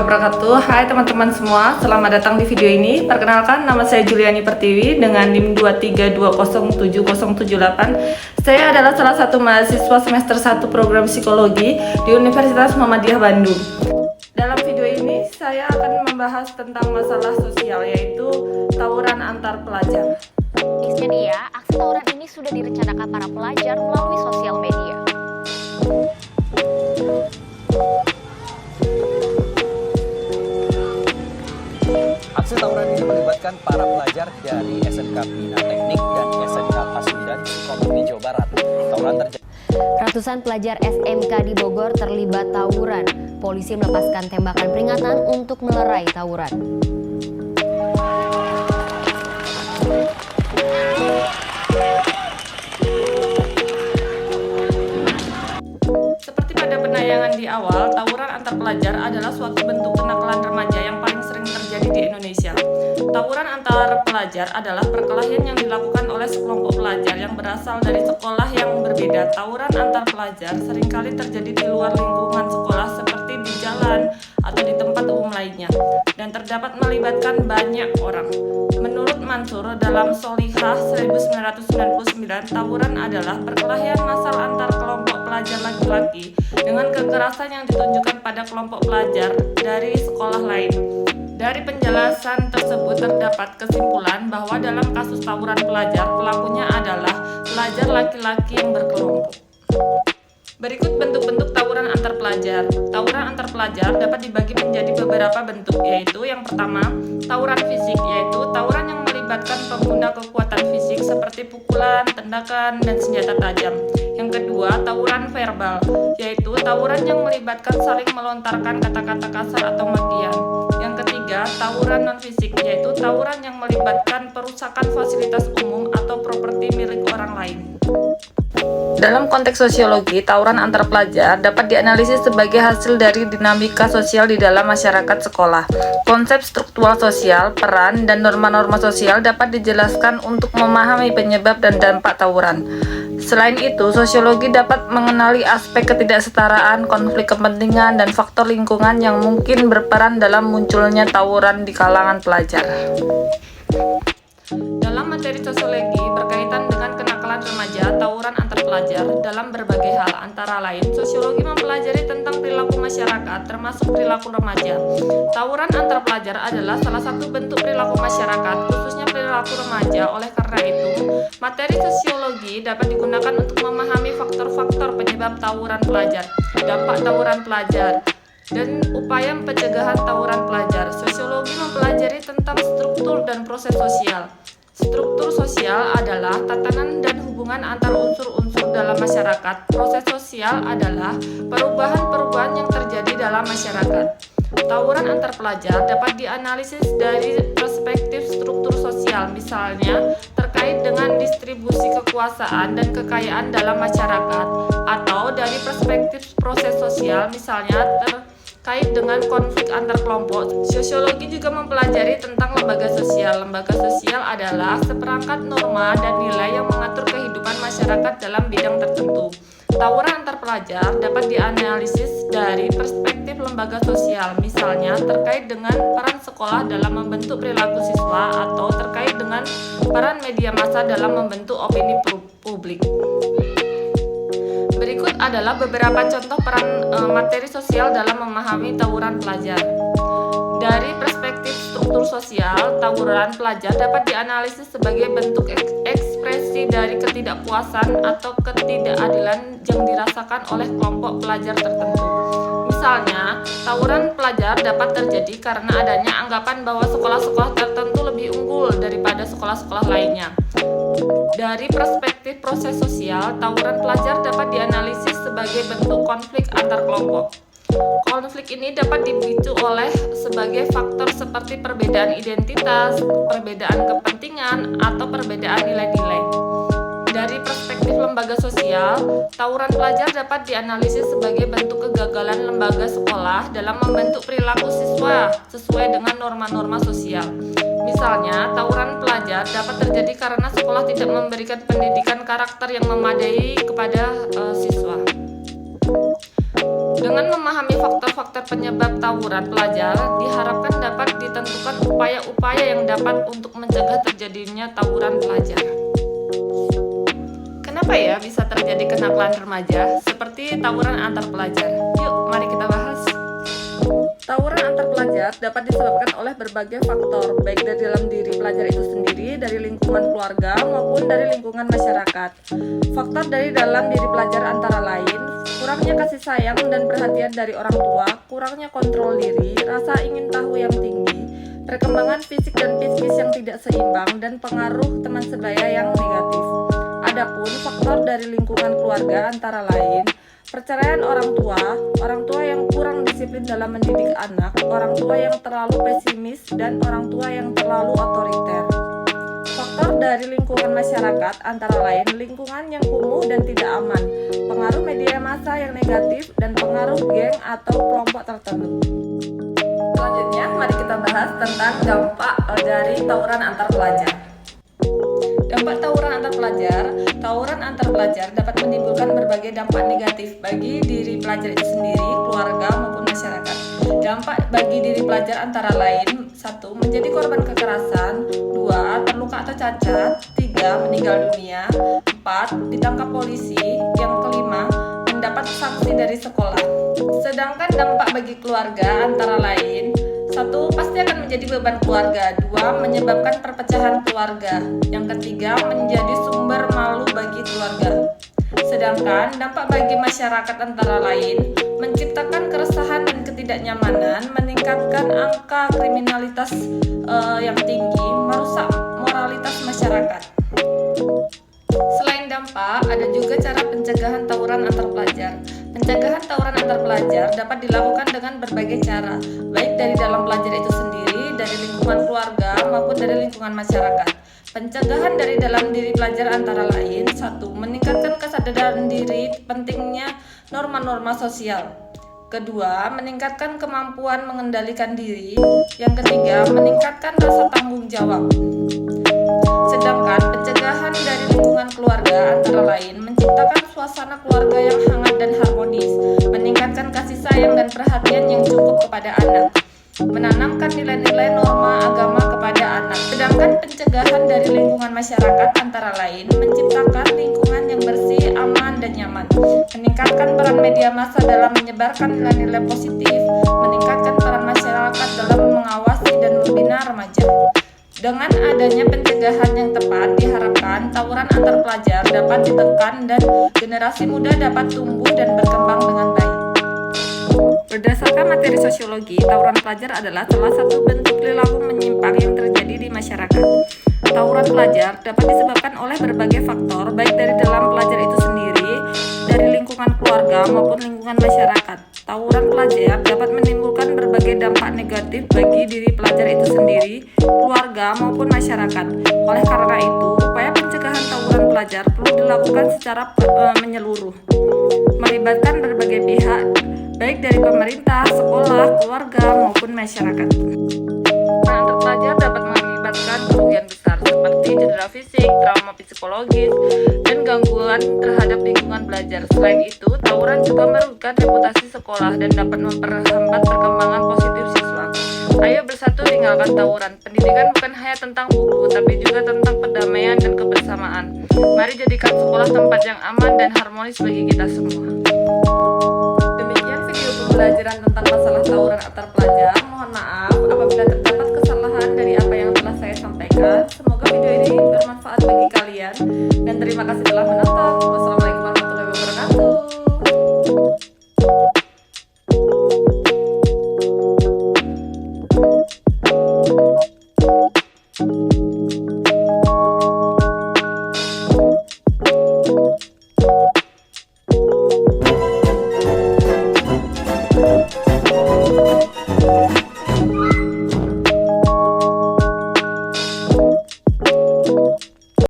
wabarakatuh. Hai teman-teman semua, selamat datang di video ini. Perkenalkan, nama saya Juliani Pertiwi dengan NIM 2320778. Saya adalah salah satu mahasiswa semester 1 program psikologi di Universitas Muhammadiyah Bandung. Dalam video ini, saya akan membahas tentang masalah sosial, yaitu tawuran antar pelajar. Nextnya nih ya, aksi tawuran ini sudah direncanakan para pelajar melalui sosial media. Aksi tawuran ini melibatkan para pelajar dari SMK Bina Teknik dan SMK Pasundan, Sukabumi, Jawa Barat. Tawuran terjadi. Ratusan pelajar SMK di Bogor terlibat tawuran. Polisi melepaskan tembakan peringatan untuk melerai tawuran. Seperti pada penayangan di awal, tawuran antar pelajar adalah suatu bentuk kenakalan remaja yang paling sering terjadi di Indonesia. Tawuran antar pelajar adalah perkelahian yang dilakukan oleh sekelompok pelajar yang berasal dari sekolah yang berbeda. Tawuran antar pelajar seringkali terjadi di luar lingkungan sekolah seperti di jalan atau di tempat umum lainnya dan terdapat melibatkan banyak orang. Menurut Mansur dalam Sholihah 1999, tawuran adalah perkelahian massal antar kelompok pelajar laki-laki dengan kekerasan yang ditunjukkan pada kelompok pelajar dari sekolah lain. Dari penjelasan tersebut terdapat kesimpulan bahwa dalam kasus tawuran pelajar, pelakunya adalah pelajar laki-laki yang berkelompok. Berikut bentuk-bentuk tawuran antar pelajar. Tawuran antar pelajar dapat dibagi menjadi beberapa bentuk, yaitu yang pertama, tawuran fisik, yaitu tawuran yang melibatkan pengguna kekuatan fisik seperti pukulan, tendakan, dan senjata tajam. Yang kedua, tawuran verbal, yaitu tawuran yang melibatkan saling melontarkan kata-kata kasar atau makian. Yang ketiga, tawuran non-fisik, yaitu tawuran yang melibatkan perusakan fasilitas umum atau properti milik orang lain. Dalam konteks sosiologi, tawuran antar pelajar dapat dianalisis sebagai hasil dari dinamika sosial di dalam masyarakat sekolah. Konsep struktural sosial, peran, dan norma-norma sosial dapat dijelaskan untuk memahami penyebab dan dampak tawuran. Selain itu, sosiologi dapat mengenali aspek ketidaksetaraan, konflik kepentingan, dan faktor lingkungan yang mungkin berperan dalam munculnya tawuran di kalangan pelajar. Dalam materi sosiologi berkaitan dengan kenakalan remaja, tawuran antar pelajar dalam berbagai hal, antara lain sosiologi mempelajari tentang perilaku masyarakat termasuk perilaku remaja. Tawuran antar pelajar adalah salah satu bentuk perilaku masyarakat, khususnya perilaku remaja. Oleh karena itu, materi sosiologi dapat digunakan untuk memahami faktor-faktor penyebab tawuran pelajar, dampak tawuran pelajar, dan upaya pencegahan tawuran pelajar. Sosiologi mempelajari tentang struktur dan proses sosial. Struktur sosial adalah tatanan dan hubungan antar unsur-unsur dalam masyarakat. Proses sosial adalah perubahan-perubahan yang terjadi dalam masyarakat. Tawuran antar pelajar dapat dianalisis dari perspektif struktur sosial, misalnya terkait dengan distribusi kekuasaan dan kekayaan dalam masyarakat, atau dari perspektif proses sosial, misalnya terkait dengan konflik antar kelompok. Sosiologi juga mempelajari tentang lembaga sosial. Lembaga sosial adalah seperangkat norma dan nilai yang mengatur kehidupan masyarakat dalam bidang tertentu. Tawuran antar pelajar dapat dianalisis dari perspektif lembaga sosial, misalnya terkait dengan peran sekolah dalam membentuk perilaku siswa atau terkait dengan peran media massa dalam membentuk opini publik. Berikut adalah beberapa contoh peran materi sosial dalam memahami tawuran pelajar. Dari perspektif struktur sosial, tawuran pelajar dapat dianalisis sebagai bentuk ekspresi dari ketidakpuasan atau ketidakadilan yang dirasakan oleh kelompok pelajar tertentu. Misalnya, tawuran pelajar dapat terjadi karena adanya anggapan bahwa sekolah-sekolah tertentu lebih unggul daripada sekolah-sekolah lainnya. Dari perspektif proses sosial, tawuran pelajar dapat dianalisis sebagai bentuk konflik antar kelompok. Konflik ini dapat dipicu oleh sebagai faktor seperti perbedaan identitas, perbedaan kepentingan, atau perbedaan nilai-nilai. Dari perspektif lembaga sosial, tawuran pelajar dapat dianalisis sebagai bentuk kegagalan lembaga sekolah dalam membentuk perilaku siswa sesuai dengan norma-norma sosial. Misalnya, tawuran pelajar dapat terjadi karena sekolah tidak memberikan pendidikan karakter yang memadai kepada siswa. Dengan memahami faktor-faktor penyebab tawuran pelajar, diharapkan dapat ditentukan upaya-upaya yang dapat untuk mencegah terjadinya tawuran pelajar. Kenapa ya bisa terjadi kenakalan remaja seperti tawuran antar pelajar? Yuk, mari kita bahas. Tawuran antar pelajar dapat disebabkan oleh berbagai faktor, baik dari dalam diri pelajar itu sendiri, dari lingkungan keluarga, maupun dari lingkungan masyarakat. Faktor dari dalam diri pelajar antara lain, kurangnya kasih sayang dan perhatian dari orang tua, kurangnya kontrol diri, rasa ingin tahu yang tinggi, perkembangan fisik dan psikis yang tidak seimbang, dan pengaruh teman sebaya yang negatif. Adapun faktor dari lingkungan keluarga antara lain, perceraian orang tua yang kurang disiplin dalam mendidik anak, orang tua yang terlalu pesimis, dan orang tua yang terlalu otoriter. Faktor dari lingkungan masyarakat antara lain lingkungan yang kumuh dan tidak aman, pengaruh media massa yang negatif, dan pengaruh geng atau kelompok tertentu. Selanjutnya, mari kita bahas tentang dampak dari tawuran antar pelajar. Dampak tawuran antar pelajar dapat menimbulkan berbagai dampak negatif bagi diri pelajar itu sendiri, keluarga, maupun masyarakat. Dampak bagi diri pelajar antara lain: 1. Menjadi korban kekerasan, 2. Terluka atau cacat, 3. Meninggal dunia, 4. Ditangkap polisi, yang kelima, mendapat sanksi dari sekolah. Sedangkan dampak bagi keluarga antara lain: 1. Pasti akan menjadi beban keluarga, 2. Menyebabkan perpecahan keluarga, yang ketiga menjadi sumber malu bagi keluarga. Sedangkan dampak bagi masyarakat antara lain: menciptakan keresahan dan ketidaknyamanan, meningkatkan angka kriminalitas yang tinggi, merusak moralitas masyarakat. Selain dampak, ada juga cara pencegahan tawuran antar pelajar. Pencegahan tawuran antar pelajar dapat dilakukan dengan berbagai cara, baik dari dalam pelajar itu sendiri, dari lingkungan keluarga, maupun dari lingkungan masyarakat. Pencegahan dari dalam diri pelajar antara lain: 1. Meningkatkan kesadaran diri pentingnya norma-norma sosial. Kedua, meningkatkan kemampuan mengendalikan diri. Yang ketiga, meningkatkan rasa tanggung jawab. Sedangkan pencegahan dari lingkungan keluarga antara lain menciptakan suasana keluarga yang hangat dan harmonis, meningkatkan kasih sayang dan perhatian yang cukup kepada anak, menanamkan nilai-nilai norma agama kepada anak. Sedangkan pencegahan dari lingkungan masyarakat antara lain menciptakan lingkungan yang bersih, aman, dan nyaman, meningkatkan peran media massa dalam menyebarkan nilai-nilai positif, meningkatkan peran masyarakat dalam mengawasi dan membina remaja. Dengan adanya pencegahan yang tepat, diharapkan tawuran antar pelajar dapat ditekan dan generasi muda dapat tumbuh dan berkembang dengan baik. Berdasarkan materi sosiologi, tawuran pelajar adalah salah satu bentuk perilaku menyimpang yang terjadi di masyarakat. Tawuran pelajar dapat disebabkan oleh berbagai faktor, baik dari dalam pelajar itu sendiri, dari lingkungan keluarga, maupun lingkungan masyarakat. Tawuran pelajar dapat menimbulkan berbagai dampak negatif bagi diri pelajar itu sendiri, keluarga, maupun masyarakat. Oleh karena itu, upaya pencegahan tawuran pelajar perlu dilakukan secara menyeluruh, melibatkan berbagai pihak, baik dari pemerintah, sekolah, keluarga, maupun masyarakat. Tawuran antar pelajar dapat mengakibatkan kerugian besar seperti cedera fisik, trauma psikologis, dan gangguan terhadap lingkungan belajar. Selain itu, tawuran juga merugikan reputasi sekolah dan dapat memperhambat perkembangan positif siswa. Ayo bersatu tinggalkan tawuran. Pendidikan bukan hanya tentang buku, tapi juga tentang perdamaian dan kebersamaan. Mari jadikan sekolah tempat yang aman dan harmonis bagi kita semua. Demikian video pembelajaran tentang masalah tawuran antar pelajar. Mohon maaf apabila terdapat kesalahan dari apa yang telah saya sampaikan. Semoga video ini bermanfaat bagi kalian, dan terima kasih telah menonton.